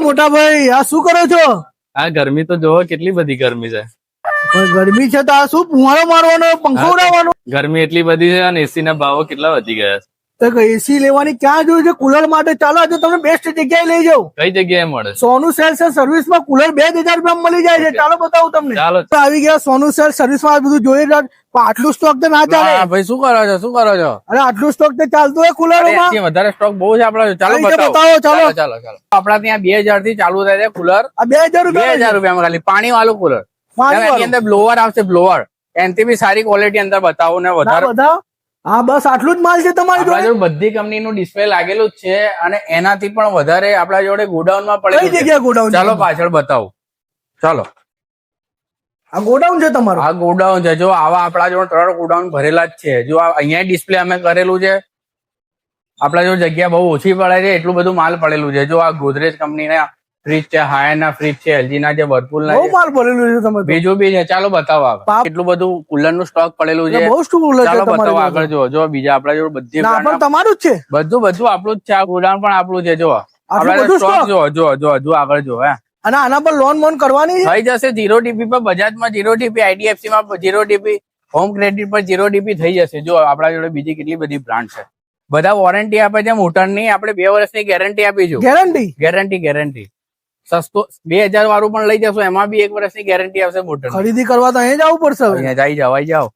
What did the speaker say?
મોટા ભાઈ આ શું કરો છો? આ ગરમી તો જોવો કેટલી બધી ગરમી છે. ગરમી છે તો આ શું ફુવારો મારવાનો, પંખો ઉડાવવાનો? ગરમી એટલી બધી છે અને એસી ના ભાવો કેટલા વધી ગયા છે. તો એસી લેવાની ક્યાં જોયું છે? કુલર માટે ચાલો આજે તમને બેસ્ટ જગ્યાએ લઈ જાઉં. કઈ જગ્યાએ મળે? સોનુ સેલ્સ એન્ડ સર્વિસ માં કુલર 2000 રૂપિયા મળી જાય છે. ચાલો બતાવું તમને. ચાલો તો આવી ગયા સોનુ સેલ્સ સર્વિસ માં. આ બધું જોઈ રહ્યા પણ આટલું સ્ટોક તો ના ચાલે. ભાઈ શું કરો છો, શું કરો છો? અરે આટલું સ્ટોક તો ચાલતું હોય કુલરોમાં. વધારે સ્ટોક બહુ છે આપડા. ચાલો બતાવો, બતાવો. ચાલો. ચાલો ચાલો. આપડા ત્યાં 2000 થી ચાલુ થાય છે કુલર. આ 2000 રૂપિયા 2000 રૂપિયામાં ખાલી પાણી વાળું કુલર. પાણી એની અંદર બ્લોઅર આવશે, બ્લોઅર. એનાથી બી સારી ક્વોલિટી અંદર બતાવો ને વધારે. બધા હા બસ આટલું જ માલ છે તમારી આપણા જોડે? જોડે બધી કંપનીનું ડિસ્પ્લે લાગેલું જ છે અને એનાથી પણ વધારે આપણા જોડે ગોડાઉન માં કઈ પડેલું છે. જગ્યાએ ગોડાઉન? ચાલો પાછળ બતાવું. ચાલો આ ગોડાઉન છે તમારું? આ ગોડાઉન છે. જો આવા આપણા જોડે 3 ગોડાઉન ભરેલા જ છે. જો અહીંયા ડિસ્પ્લે અમે કરેલું છે. આપણા જોડે જગ્યા બહુ ઓછી પડે છે, એટલું બધું માલ પડેલું છે. જો આ ગોદરેજ કંપનીના ફ્રીજ છે, હાયર ના ફ્રીજ છે, એલજી ના જે વર્પુલ ના બહુ માલ ભરેલું છે તમારે. બીજું બી છે. ચાલો બતાવો. કેટલું બધું કુલર નું સ્ટોક પડેલું છે. બહુ સ્ટોક છે ચાલો તમારી બતાવો જોડે. આગળ. જો જો બીજા આપણા જોડે બધી ના પણ તમારું જ છે. બધું આપણું જ છે. આ ગોડાઉન પણ આપણું છે. જો આટલું આપણા બધું સ્ટોક stock? જો આગળ જો. હે અને આના પર લોન મોન કરવાની છે? થઈ જશે. 0 DP પર બજાજમાં 0 DP, IDFC માં 0 DP, હોમ ક્રેડિટ પર 0 DP થઈ જશે. જો આપણા જોડે બીજી કેટલી બધી બ્રાન્ડ છે. બધા વોરંટી આપે છે. મોટરની આપણે 2 વર્ષની ગેરંટી આપીશું. ગેરંટી સસ્તો 2000 વાળું પણ લઈ જશો, એમાં બી 1 વર્ષની ગેરંટી આવશે મોટર. ખરીદી કરવા તો અહીં જવું પડશે હવે. અહીંયા જઈ જાઓ.